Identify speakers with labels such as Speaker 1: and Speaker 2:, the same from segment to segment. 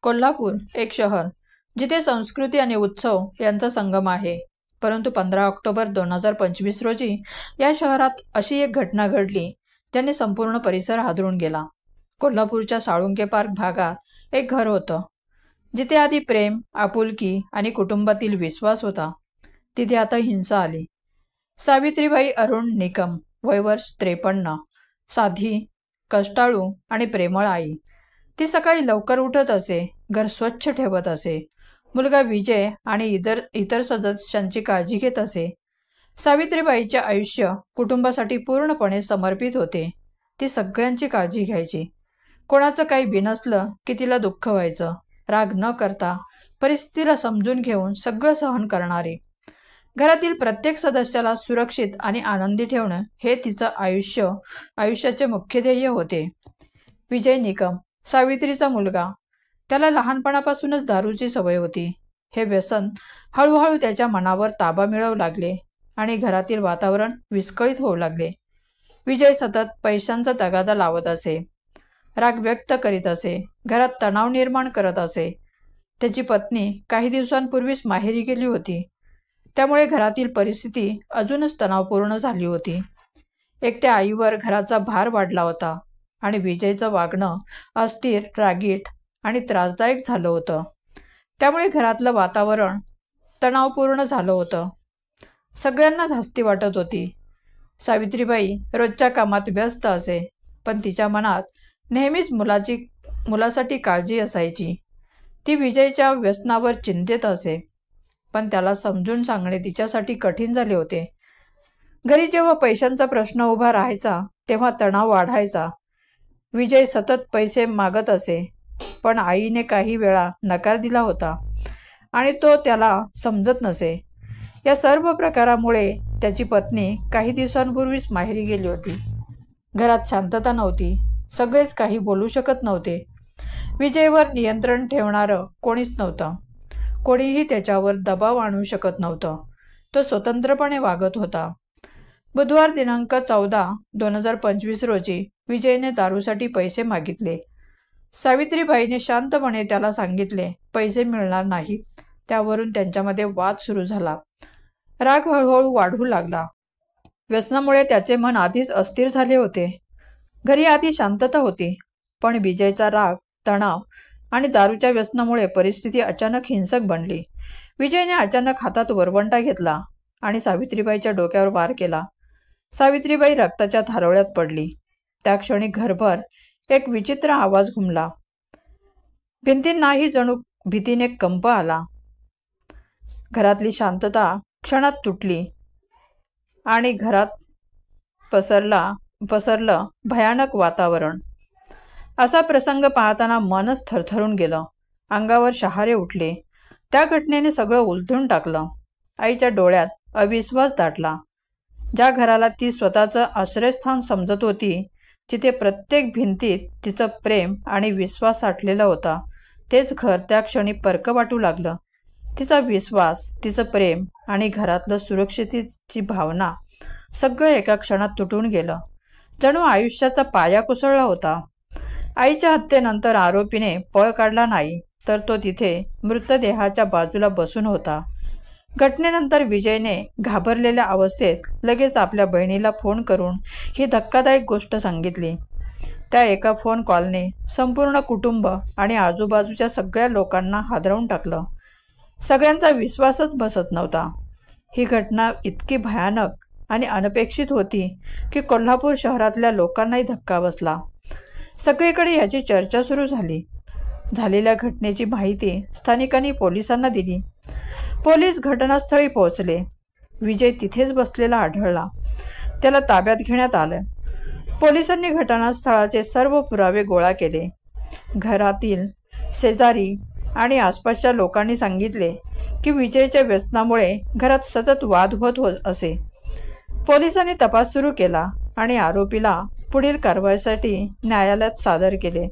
Speaker 1: कोल्हापूर एक शहर जिथे संस्कृती आणि उत्सव यांचा संगम आहे. परंतु 15 ऑक्टोबर 2025 रोजी या शहरात अशी एक घटना घडली ज्याने संपूर्ण परिसर हादरून गेला. कोल्हापूरच्या साळुंके पार्क भागात एक घर होतं जिथे आधी प्रेम, आपुलकी आणि कुटुंबातील विश्वास होता. तिथे आता हिंसा आली. सावित्रीबाई अरुण निकम, वय वर्ष 53, साधी, कष्टाळू आणि प्रेमळ आई. ती सकाळी लवकर उठत असे, घर स्वच्छ ठेवत असे, मुलगा विजय आणि इतर सदस्यांची काळजी घेत असे. सावित्रीबाईचे आयुष्य कुटुंबासाठी पूर्णपणे समर्पित होते. ती सगळ्यांची काळजी घ्यायची. कोणाचं काही बिनसलं की तिला दुःख व्हायचं. राग न करता परिस्थितीला समजून घेऊन सगळं सहन करणारी. घरातील प्रत्येक सदस्याला सुरक्षित आणि आनंदी ठेवणं हे तिचं आयुष्याचे मुख्य ध्येय होते. विजय निकम, सावित्रीचा मुलगा. त्याला लहानपणापासूनच दारूची सवय होती. हे व्यसन हळूहळू त्याच्या मनावर ताबा मिळवू लागले आणि घरातील वातावरण विस्कळीत होऊ लागले. विजय सतत पैशांचा तगादा लावत असे, राग व्यक्त करीत असे, घरात तणाव निर्माण करत असे. त्याची पत्नी काही दिवसांपूर्वीच माहेरी गेली होती, त्यामुळे घरातील परिस्थिती अजूनच तणावपूर्ण झाली होती. एकट्या आईवर घराचा भार वाढला होता आणि विजयचं वागणं अस्थिर, रागीट आणि त्रासदायक झालं होतं. त्यामुळे घरातलं वातावरण तणावपूर्ण झालं होतं. सगळ्यांना धास्ती वाटत होती. सावित्रीबाई रोजच्या कामात व्यस्त असे, पण तिच्या मनात नेहमीच मुलासाठी काळजी असायची. ती विजयच्या व्यसनावर चिंतित असे, पण त्याला समजून सांगणे तिच्यासाठी कठीण झाले होते. घरी जेव्हा पैशांचा प्रश्न उभा राहायचा तेव्हा तणाव वाढायचा. विजय सतत पैसे मागत असे, पण आईने काही वेळा नकार दिला होता आणि तो त्याला समजत नसे. या सर्व प्रकारामुळे त्याची पत्नी काही दिवसांपूर्वीच माहेरी गेली होती. घरात शांतता नव्हती. सगळेच काही बोलू शकत नव्हते. विजयवर नियंत्रण ठेवणारं कोणीच नव्हतं. कोणीही त्याच्यावर दबाव आणू शकत नव्हतं. तो स्वतंत्रपणे वागत होता. बुधवार दिनांक 14/2025 रोजी विजयने दारूसाठी पैसे मागितले. सावित्रीबाईने शांतपणे त्याला सांगितले पैसे मिळणार नाहीत. त्यावरून त्यांच्यामध्ये वाद सुरू झाला. राग हळूहळू वाढू लागला. व्यसनामुळे त्याचे मन आधीच अस्थिर झाले होते. घरी आधी शांतता होती, पण विजयचा राग, तणाव आणि दारूच्या व्यसनामुळे परिस्थिती अचानक हिंसक बनली. विजयने अचानक हातात वरवंटा घेतला आणि सावित्रीबाईच्या डोक्यावर वार केला. सावित्रीबाई रक्ताच्या थारोळ्यात पडली. त्या क्षणी घरभर एक विचित्र आवाज घुमला. भिंतींनाही जणू भीतीने कंप आला. घरातली शांतता क्षणात तुटली आणि घरात पसरलं भयानक वातावरण. असा प्रसंग पाहताना मनच थरथरून गेलं. अंगावर शहारे उठले. त्या घटनेने सगळं उलथून टाकलं. आईच्या डोळ्यात अविश्वास दाटला. ज्या घराला ती स्वतःचं आश्रयस्थान समजत होती, जिथे प्रत्येक भिंतीत तिचं प्रेम आणि विश्वास साठलेला होता, तेच घर त्या क्षणी परकं वाटू लागलं. तिचा विश्वास, तिचं प्रेम आणि घरातलं सुरक्षिततेची भावना सगळं एका क्षणात तुटून गेलं. जणू आयुष्याचा पाया कोसळला होता. आईच्या हत्येनंतर आरोपीने पळ काढला नाही, तर तो तिथे मृतदेहाच्या बाजूला बसून होता. घटनेनंतर विजयने घाबरलेल्या अवस्थेत लगेच आपल्या बहिणीला फोन करून ही धक्कादायक गोष्ट सांगितली. त्या एका फोन कॉलने संपूर्ण कुटुंब आणि आजूबाजूच्या सगळ्या लोकांना हादरवून टाकलं. सगळ्यांचा विश्वासच बसत नव्हता. ही घटना इतकी भयानक आणि अनपेक्षित होती की कोल्हापूर शहरातल्या लोकांनाही धक्का बसला. सगळीकडे याची चर्चा सुरू झाली. झालेल्या घटनेची माहिती स्थानिकांनी पोलिसांना दिली. पोलीस घटनास्थळी पोहोचले. विजय तिथेच बसलेला आढळला. त्याला ताब्यात घेण्यात आलं. पोलिसांनी घटनास्थळाचे सर्व पुरावे गोळा केले. घरातील शेजारी आणि आसपासच्या लोकांनी सांगितले की विजयच्या व्यसनामुळे घरात सतत वाद होत असे. पोलिसांनी तपास सुरू केला आणि आरोपीला पुढील कारवाईसाठी न्यायालयात सादर केले.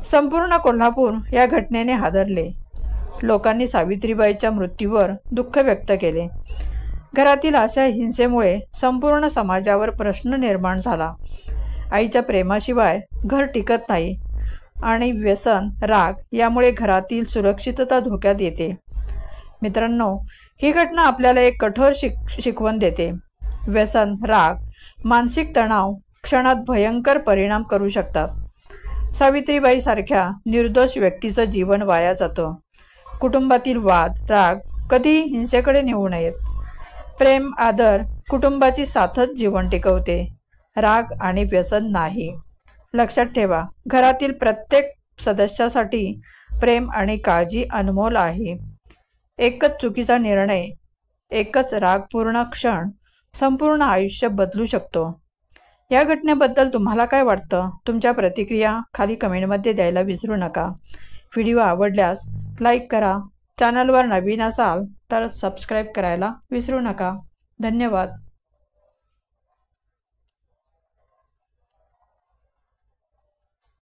Speaker 1: संपूर्ण कोल्हापूर या घटनेने हादरले. लोकांनी सावित्रीबाईच्या मृत्यूवर दुःख व्यक्त केले. घरातील अशा हिंसेमुळे संपूर्ण समाजावर प्रश्न निर्माण झाला. आईच्या प्रेमाशिवाय घर टिकत नाही. आणि व्यसन, राग यामुळे घरातील सुरक्षितता धोक्यात येते. मित्रांनो, ही घटना आपल्याला एक कठोर शिकवण देते. व्यसन, राग, मानसिक तणाव क्षणात भयंकर परिणाम करू शकतात. सावित्रीबाई सारख्या निर्दोष व्यक्तीचं जीवन वाया जातं. कुटुंबातील वाद, राग कधीही हिंसेकडे नेऊ नयेत. प्रेम, आदर कुटुंबाची साथच जीवन टिकवते, राग आणि व्यसन नाही. लक्षात ठेवा, घरातील प्रत्येक सदस्यासाठी प्रेम आणि काळजी अनमोल आहे. एकच चुकीचा निर्णय, एकच रागपूर्ण क्षण संपूर्ण आयुष्य बदलू शकतो. या घटनेबद्दल तुम्हाला काय वाटतं? तुमच्या प्रतिक्रिया खाली कमेंटमध्ये द्यायला विसरू नका. व्हिडिओ आवडल्यास लाईक करा. चॅनलवर नवीन असाल तर सबस्क्राईब करायला विसरू नका. धन्यवाद.